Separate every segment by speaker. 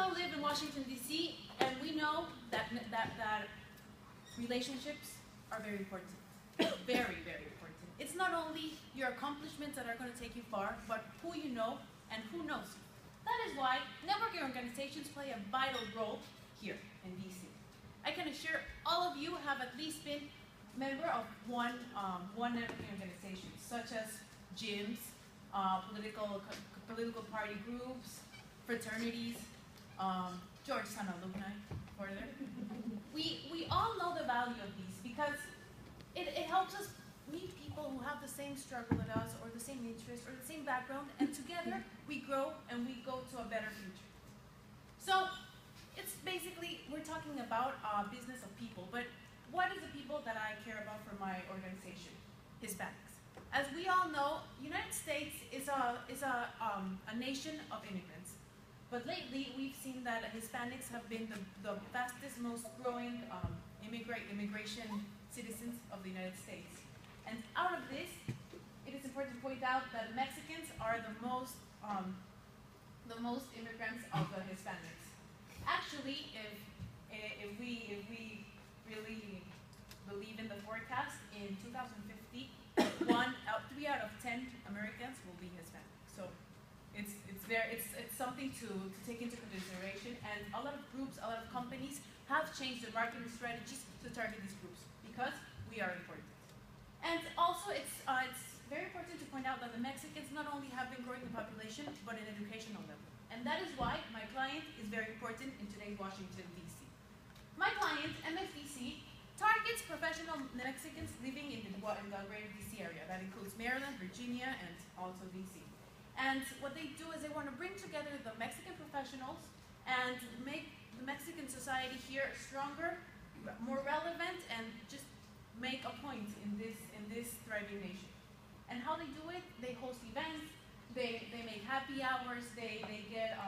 Speaker 1: all live in Washington, D.C., and we know that relationships are very important. Very, very important. It's not only your accomplishments that are going to take you far, but who you know and who knows you. That is why networking organizations play a vital role here in D.C. I can assure all of you have at least been member of one networking organization, such as gyms, political party groups, fraternities, Georgetown alumni, further. We all know the value of these because it helps us meet people who have the same struggle as us, or the same interest, or the same background, and together we grow and we go to a better future. So it's basically, we're talking about business of people, but what is the people that I care about for my organization? Hispanics. As we all know, United States is a nation of immigrants. But lately, we've seen that Hispanics have been the fastest, most growing immigration citizens of the United States. And out of this, it is important to point out that Mexicans are the most immigrants of the Hispanics. Actually, if we really believe in the forecast, in 2050, 3 out of 10 Americans will be Hispanic. So it's something to take into consideration, and a lot of groups, a lot of companies have changed their marketing strategies to target these groups because we are important. And also, it's very important to point out that the Mexicans not only have been growing in population, but in educational level. And that is why my client is very important in today's Washington, D.C. My client, MFDC, targets professional Mexicans living in the greater D.C. area. That includes Maryland, Virginia, and also D.C. And what they do is they want to bring together the Mexican professionals and make the Mexican society here stronger, more relevant, and just make a point in this thriving nation. And how they do it? They host events, they make happy hours, they get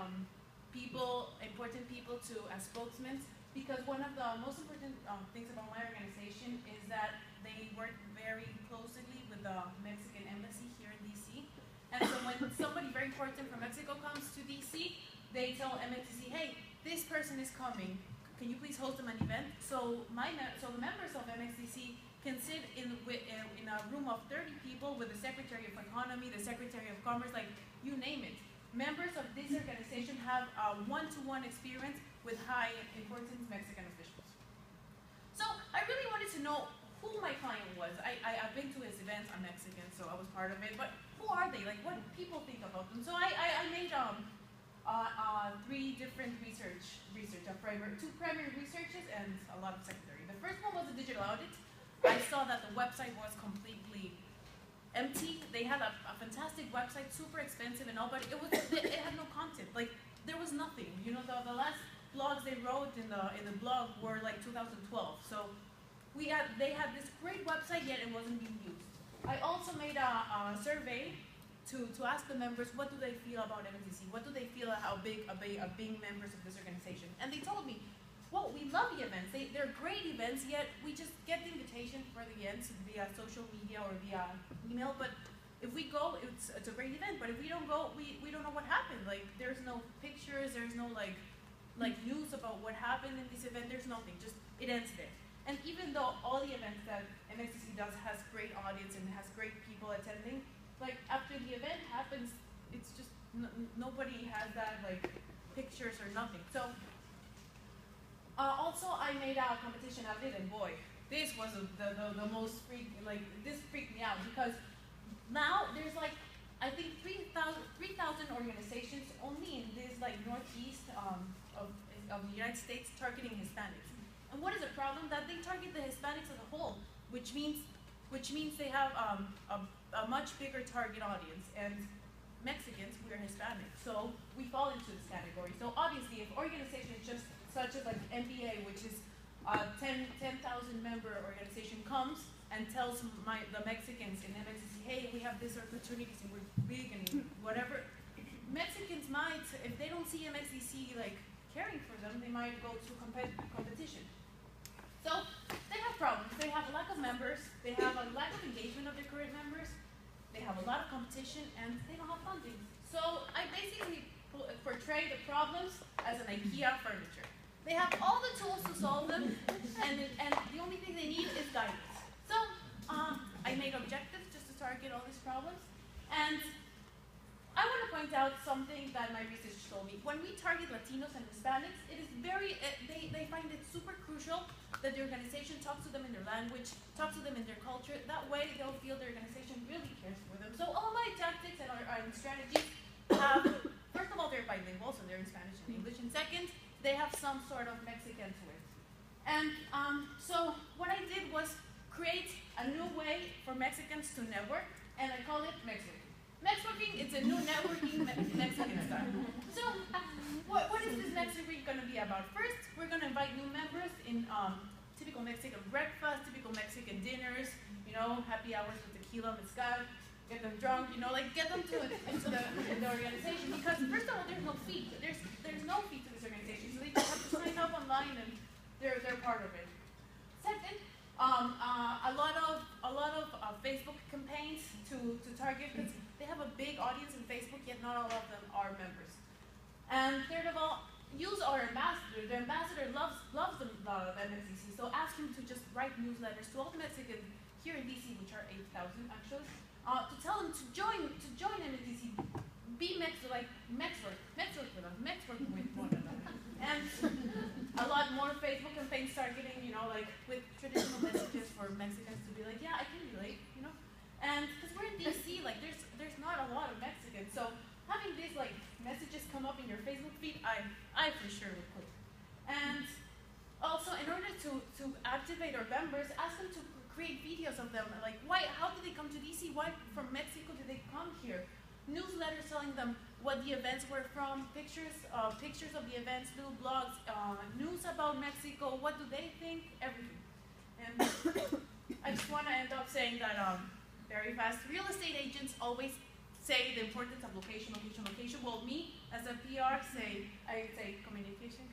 Speaker 1: important people as spokesmen, because one of the most important things about my organization is that they work very closely with the Mexican embassy here in DC. And so when somebody very important from Mexico comes to DC, they tell MXDC, hey, this person is coming, can you please host them an event? So the members of MXDC can sit in a room of 30 people with the Secretary of Economy, the Secretary of Commerce, like you name it. Members of this organization have a one-to-one experience with high importance Mexican officials. So I really wanted to know who my client was. I've been to his events, I'm Mexican, so I was part of it, but who are they? Like, what do people think about them? So I made 3 different two primary researches and a lot of secondary. The first one was a digital audit. I saw that the website was completely empty. They had a fantastic website, super expensive and all, but it had no content. Like, there was nothing. You know, the last blogs they wrote in the blog were like 2012. So they had this great website, yet it wasn't being used. I also made a survey to ask the members, what do they feel about MXDC? What do they feel about being members of this organization? And they told me, well, we love the events. They're great events, yet we just get the invitation for the events via social media or via email. But if we go, it's a great event. But if we don't go, we don't know what happened. Like, there's no pictures, there's no like news about what happened in this event. There's nothing. Just it ends there. And even though all the events that MXDC does has great audience and has great people attending, like after the event happens, it's just nobody has that like pictures or nothing. So also I made a competition out of it, and boy, this was the most this freaked me out, because now there's like I think 3,000 organizations only in this like northeast of the United States targeting Hispanics. And what is the problem? That they target the Hispanics as a whole, which means they have a much bigger target audience. And Mexicans, we are Hispanic, so we fall into this category. So obviously, if organizations just such as like NBA, which is a 10,000 member organization, comes and tells the Mexicans in MXDC, hey, we have this opportunities and we're big and whatever, Mexicans might, if they don't see MXDC like caring for them, they might go to competition. So they have problems. They have a lack of members, they have a lack of engagement of their current members, they have a lot of competition, and they don't have funding. So I basically portray the problems as an IKEA furniture. They have all the tools to solve them, and the only thing they need is guidance. So I made objectives just to target all these problems, and I want to point out something that my research told me. When we target Latinos and Hispanics, it is very, they find it super crucial that the organization talks to them in their language, talks to them in their culture. That way they'll feel the organization really cares for them. So all my tactics and strategies have, first of all, they're bilingual, so they're in Spanish and English. And second, they have some sort of Mexican to it. And so what I did was create a new way for Mexicans to network, and I call it Mexworking. Mexworking, it's a new networking Mexican style. So what is this Mexworking going to be about? First, we're going to invite new members in typical Mexican breakfast, typical Mexican dinners, you know, happy hours with tequila, mezcal, get them drunk, you know, like get them into the organization. Because first of all, there's no fee. There's no fee to this organization, so they just have to sign up online and they're part of it. Second, a lot of Facebook campaigns to target, because they have a big audience in Facebook, yet not all of them are members. And third of all, use our ambassador. The ambassador loves the MSDC, so ask him to just write newsletters to all the Mexicans here in DC, which are 8,000 actually, to tell them to join MSDC, be Mexwork with us, Mexwork with one another. And a lot more Facebook campaigns start getting, you know, like with traditional messages for Mexicans to be like, yeah, I can relate, you know. And because we're in DC, like there's not a lot of Mexicans, so having these like messages come up in your Facebook feed, I for sure would put. And also, in order to activate our members, ask them to create videos of them, like how did they come to DC? Why from Mexico did they come here? Newsletters telling them what the events were from, pictures of the events, little blogs, news about Mexico, what do they think, everything. And I just want to end up saying that very fast, real estate agents always say the importance of location. Well, me as a PR I say communication.